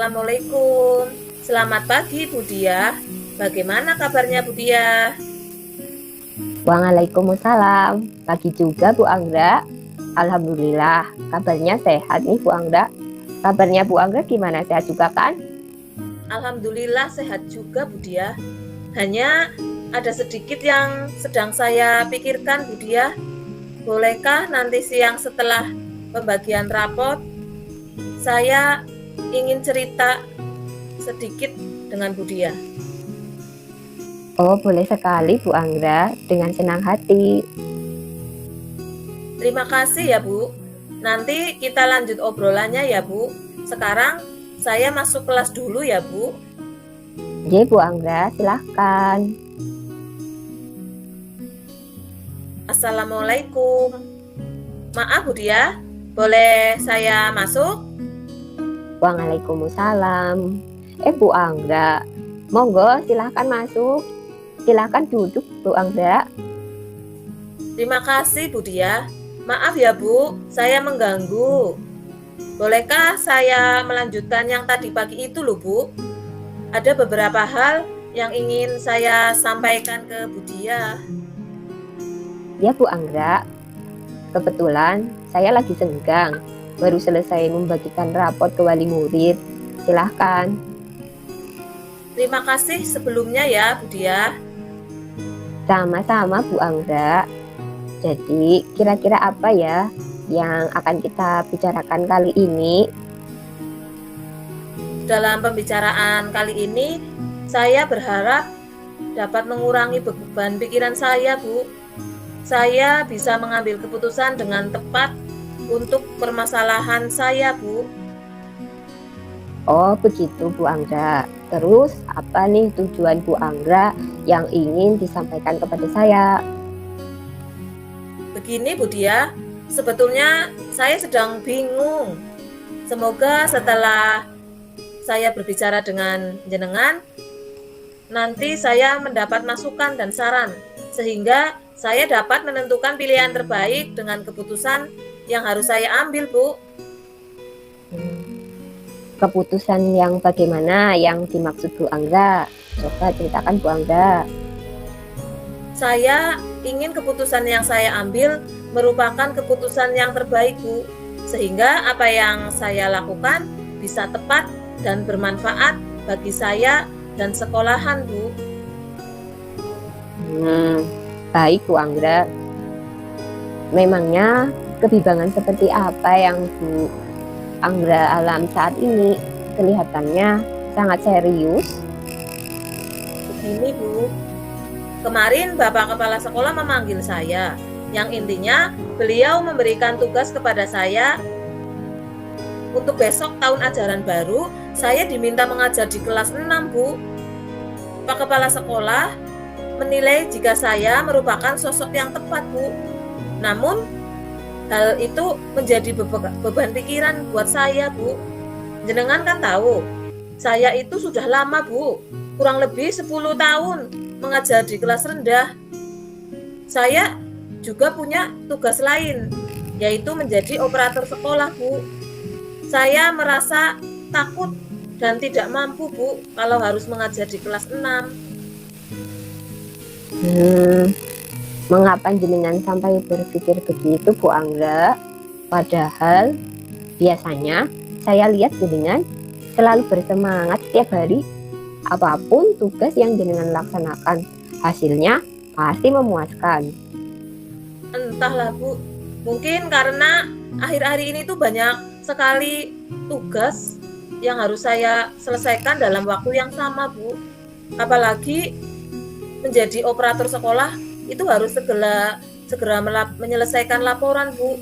Assalamualaikum. Selamat pagi Bu Diah. Bagaimana kabarnya Bu Diah? Waalaikumsalam. Pagi juga Bu Anggra. Alhamdulillah, kabarnya sehat nih Bu Anggra. Kabarnya Bu Anggra gimana? Sehat juga kan? Alhamdulillah sehat juga Bu Diah. Hanya ada sedikit yang sedang saya pikirkan Bu Diah. Bolehkah nanti siang setelah pembagian rapot saya ingin cerita sedikit dengan Bu Diah? Oh, boleh sekali Bu Anggra, dengan senang hati. Terima kasih ya Bu. Nanti kita lanjut obrolannya ya Bu. Sekarang saya masuk kelas dulu ya Bu. Oke Bu Anggra, silahkan. Assalamualaikum. Maaf Bu Diah, boleh saya masuk? Waalaikumsalam. Bu Anggra, monggo silahkan masuk. Silahkan duduk Bu Anggra. Terima kasih Bu Diah. Maaf ya Bu, saya mengganggu. Bolehkah saya melanjutkan yang tadi pagi itu loh Bu? Ada beberapa hal yang ingin saya sampaikan ke Bu Diah. Ya Bu Anggra, kebetulan saya lagi senggang. Baru selesai membagikan rapot ke wali murid. Silahkan. Terima kasih sebelumnya ya Bu Diah. Sama-sama Bu Anggra. Jadi kira-kira apa ya yang akan kita bicarakan kali ini? Dalam pembicaraan kali ini, saya berharap dapat mengurangi beban pikiran saya Bu. Saya bisa mengambil keputusan dengan tepat untuk permasalahan saya Bu. Oh begitu Bu Anggra. Terus apa nih tujuan Bu Anggra yang ingin disampaikan kepada saya? Begini Bu Diah, sebetulnya saya sedang bingung. Semoga setelah saya berbicara dengan jenengan, nanti saya mendapat masukan dan saran, sehingga saya dapat menentukan pilihan terbaik dengan keputusan yang harus saya ambil Bu. Keputusan yang bagaimana yang dimaksud Bu Anggra? Coba ceritakan Bu Anggra. Saya ingin keputusan yang saya ambil merupakan keputusan yang terbaik Bu, sehingga apa yang saya lakukan bisa tepat dan bermanfaat bagi saya dan sekolahan Bu. Baik Bu Anggra. Memangnya kebimbangan seperti apa yang Bu Anggra alami saat ini? Kelihatannya sangat serius. Begini Bu, kemarin Bapak Kepala Sekolah memanggil saya, yang intinya beliau memberikan tugas kepada saya untuk besok tahun ajaran baru, saya diminta mengajar di kelas 6 Bu. Pak Kepala Sekolah menilai jika saya merupakan sosok yang tepat Bu. Namun hal itu menjadi beban pikiran buat saya Bu. Jenengan kan tahu, saya itu sudah lama Bu, kurang lebih 10 tahun mengajar di kelas rendah. Saya juga punya tugas lain, yaitu menjadi operator sekolah Bu. Saya merasa takut dan tidak mampu Bu kalau harus mengajar di kelas 6. Mengapa jenengan sampai berpikir begitu Bu Anggra? Padahal biasanya saya lihat jenengan selalu bersemangat setiap hari. Apapun tugas yang jenengan laksanakan, hasilnya pasti memuaskan. Entahlah Bu, mungkin karena akhir-akhir ini tuh banyak sekali tugas yang harus saya selesaikan dalam waktu yang sama Bu. Apalagi menjadi operator sekolah itu harus segera menyelesaikan laporan Bu.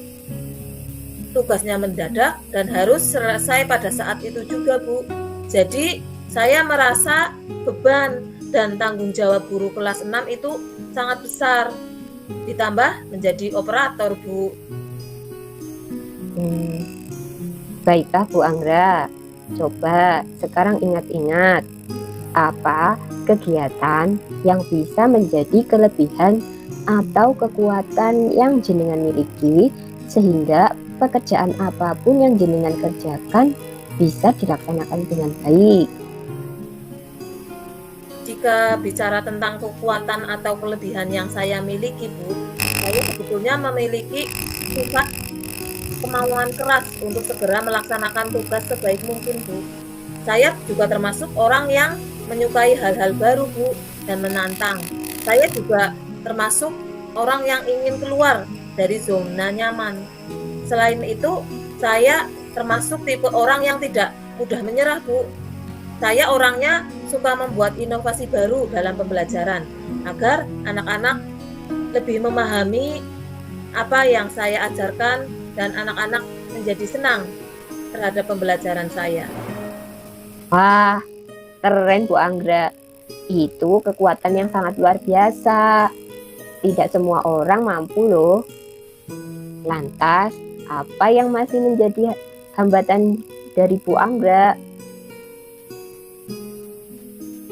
Tugasnya mendadak dan harus selesai pada saat itu juga Bu. Jadi saya merasa beban dan tanggung jawab guru kelas 6 itu sangat besar. Ditambah menjadi operator Bu. Baiklah Bu Anggra. Coba sekarang ingat-ingat apa kegiatan yang bisa menjadi kelebihan atau kekuatan yang jenengan miliki, sehingga pekerjaan apapun yang jenengan kerjakan bisa dilaksanakan dengan baik? Jika bicara tentang kekuatan atau kelebihan yang saya miliki, Bu, saya sebetulnya memiliki sifat kemauan keras untuk segera melaksanakan tugas sebaik mungkin, Bu. Saya juga termasuk orang yang menyukai hal-hal baru, Bu, dan menantang. Saya juga termasuk orang yang ingin keluar dari zona nyaman. Selain itu, saya termasuk tipe orang yang tidak mudah menyerah, Bu. Saya orangnya suka membuat inovasi baru dalam pembelajaran agar anak-anak lebih memahami apa yang saya ajarkan dan anak-anak menjadi senang terhadap pembelajaran saya. Wah, keren Bu Anggra. Itu kekuatan yang sangat luar biasa. Tidak semua orang mampu loh. Lantas, apa yang masih menjadi hambatan dari Bu Anggra?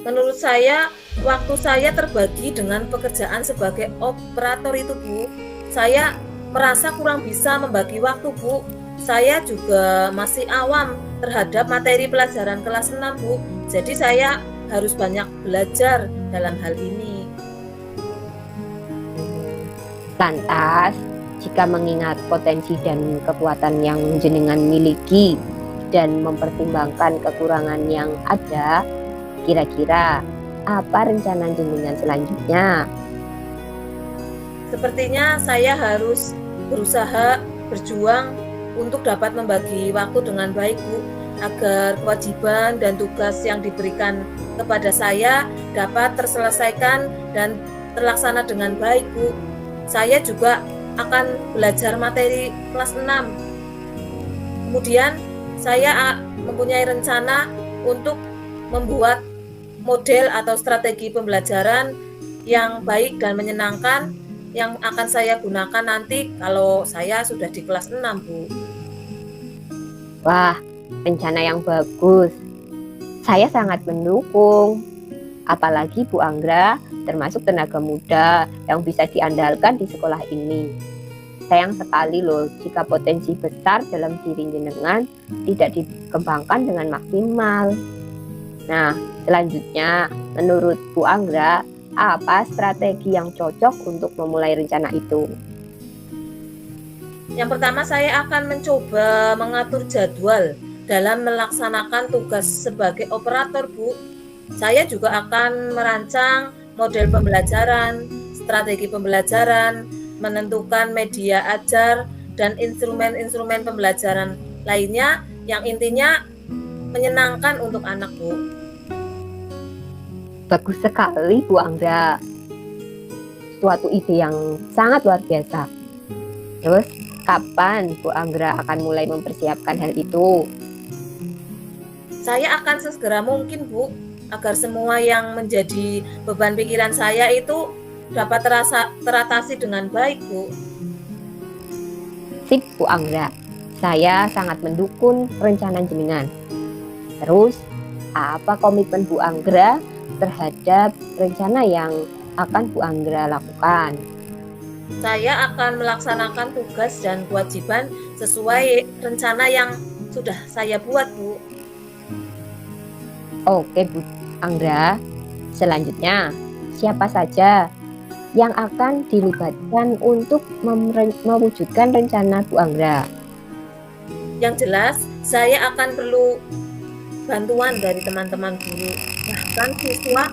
Menurut saya, waktu saya terbagi dengan pekerjaan sebagai operator itu, Bu. Saya merasa kurang bisa membagi waktu, Bu. Saya juga masih awam terhadap materi pelajaran kelas 6, Bu. Jadi saya harus banyak belajar dalam hal ini. Lantas, jika mengingat potensi dan kekuatan yang jenengan miliki dan mempertimbangkan kekurangan yang ada, kira-kira apa rencana jenengan selanjutnya? Sepertinya saya harus berusaha berjuang untuk dapat membagi waktu dengan baik, Bu, agar kewajiban dan tugas yang diberikan kepada saya dapat terselesaikan dan terlaksana dengan baik, Bu. Saya juga akan belajar materi kelas 6. Kemudian saya mempunyai rencana untuk membuat model atau strategi pembelajaran yang baik dan menyenangkan yang akan saya gunakan nanti kalau saya sudah di kelas 6, Bu. Wah, rencana yang bagus. Saya sangat mendukung. Apalagi Bu Anggra termasuk tenaga muda yang bisa diandalkan di sekolah ini. Sayang sekali loh jika potensi besar dalam diri jenengan tidak dikembangkan dengan maksimal. Nah, selanjutnya menurut Bu Anggra, apa strategi yang cocok untuk memulai rencana itu? Yang pertama, saya akan mencoba mengatur jadwal dalam melaksanakan tugas sebagai operator, Bu. Saya juga akan merancang model pembelajaran, strategi pembelajaran, menentukan media ajar, dan instrumen-instrumen pembelajaran lainnya yang intinya menyenangkan untuk anak, Bu. Bagus sekali Bu Anggra. Suatu ide yang sangat luar biasa. Terus, kapan Bu Anggra akan mulai mempersiapkan hal itu? Saya akan sesegera mungkin, Bu, agar semua yang menjadi beban pikiran saya itu dapat teratasi dengan baik, Bu. Sip Bu Anggra, saya sangat mendukung rencana jenengan. Terus, apa komitmen Bu Anggra terhadap rencana yang akan Bu Anggra lakukan? Saya akan melaksanakan tugas dan kewajiban sesuai rencana yang sudah saya buat, Bu. Oke Bu Anggra, selanjutnya siapa saja yang akan dilibatkan untuk mewujudkan rencana Bu Anggra? Yang jelas, saya akan perlu bantuan dari teman-teman guru, bahkan siswa,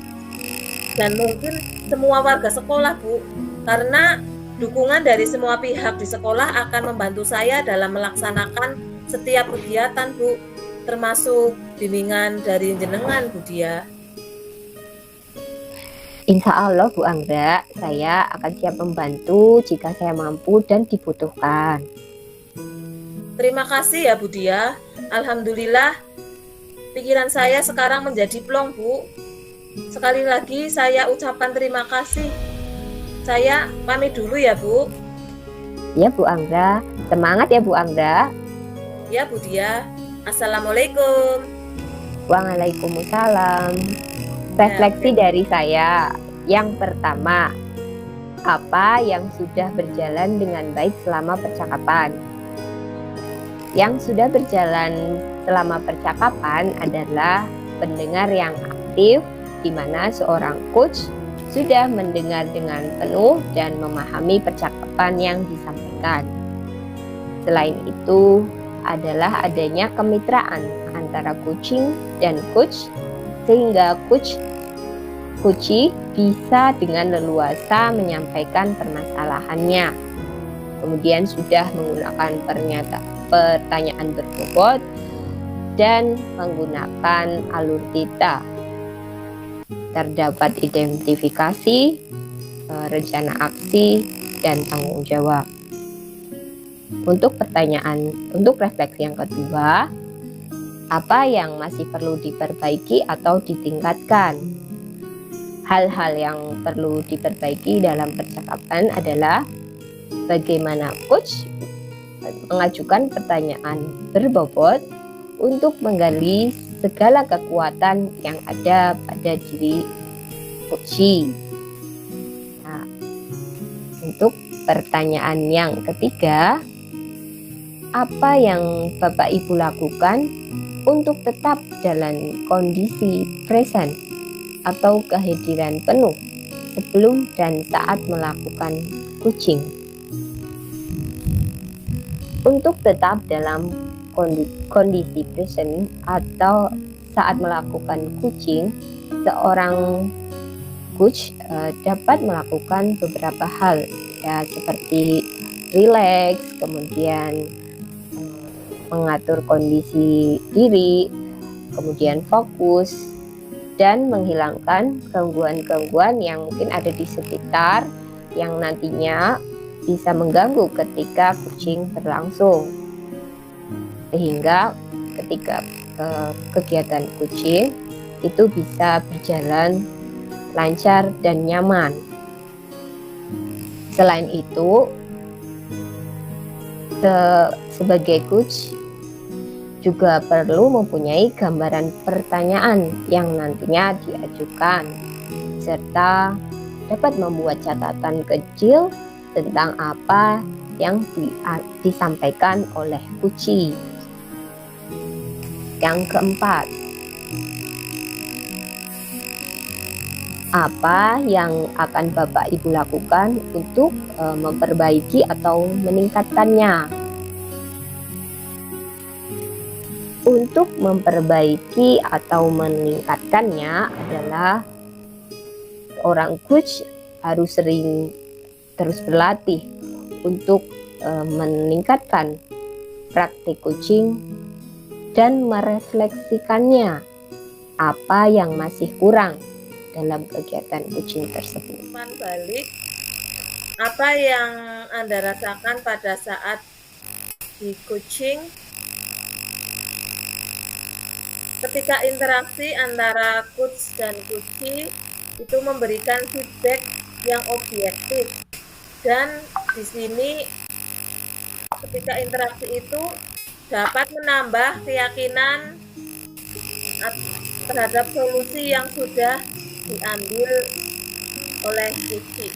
dan mungkin semua warga sekolah, Bu. Karena dukungan dari semua pihak di sekolah akan membantu saya dalam melaksanakan setiap kegiatan, Bu, termasuk bimbingan dari jenengan, Bu Dia. Insya Allah Bu Anggra, saya akan siap membantu jika saya mampu dan dibutuhkan. Terima kasih ya, Bu Dia. Alhamdulillah, pikiran saya sekarang menjadi plong, Bu. Sekali lagi saya ucapkan terima kasih. Saya pamit dulu ya, Bu. Ya Bu Anggra, semangat ya Bu Anggra. Ya, Bu Dia. Assalamualaikum. Waalaikumsalam. Refleksi dari saya. Yang pertama, apa yang sudah berjalan dengan baik selama percakapan? Yang sudah berjalan selama percakapan adalah pendengar yang aktif, di mana seorang coach sudah mendengar dengan penuh dan memahami percakapan yang disampaikan. Selain itu, adalah adanya kemitraan antara coaching dan coach, sehingga coachee bisa dengan leluasa menyampaikan permasalahannya. Kemudian sudah menggunakan pertanyaan berbobot dan menggunakan alur theta. Terdapat identifikasi, rencana aksi, dan tanggung jawab. Untuk refleksi yang kedua, apa yang masih perlu diperbaiki atau ditingkatkan? Hal-hal yang perlu diperbaiki dalam percakapan adalah bagaimana coach mengajukan pertanyaan berbobot untuk menggali segala kekuatan yang ada pada diri coachee. Nah, untuk pertanyaan yang ketiga, apa yang Bapak Ibu lakukan untuk tetap dalam kondisi present atau kehadiran penuh sebelum dan saat melakukan coaching? Untuk tetap dalam kondisi present atau saat melakukan coaching, seorang coach dapat melakukan beberapa hal, ya, seperti relax, kemudian mengatur kondisi diri, kemudian fokus, dan menghilangkan gangguan-gangguan yang mungkin ada di sekitar yang nantinya bisa mengganggu ketika coaching berlangsung, sehingga ketika kegiatan coaching itu bisa berjalan lancar dan nyaman. Selain itu, sebagai coach juga perlu mempunyai gambaran pertanyaan yang nantinya diajukan, serta dapat membuat catatan kecil tentang apa yang disampaikan oleh coachee. Yang keempat, apa yang akan Bapak Ibu lakukan untuk memperbaiki atau meningkatkannya? Untuk memperbaiki atau meningkatkannya adalah orang coach harus sering terus berlatih untuk meningkatkan praktik coaching dan merefleksikannya apa yang masih kurang dalam kegiatan coaching tersebut. Umpan balik, apa yang Anda rasakan pada saat di coaching ketika interaksi antara coach dan coachee itu memberikan feedback yang objektif, dan di sini ketika interaksi itu dapat menambah keyakinan terhadap solusi yang sudah diambil oleh coachee.